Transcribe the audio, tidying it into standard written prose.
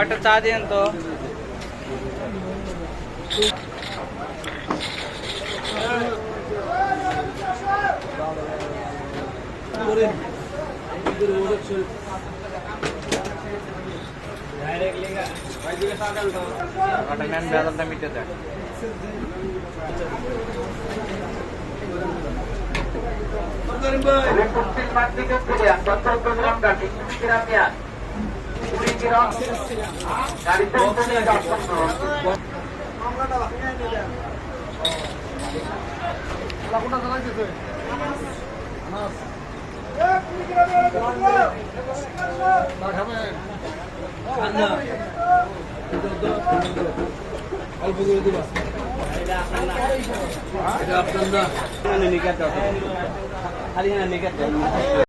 একটা চা দিন তো। বেতনটা মিটে দেয়। অল্প করে দিবা আপনার না খালি নিকাত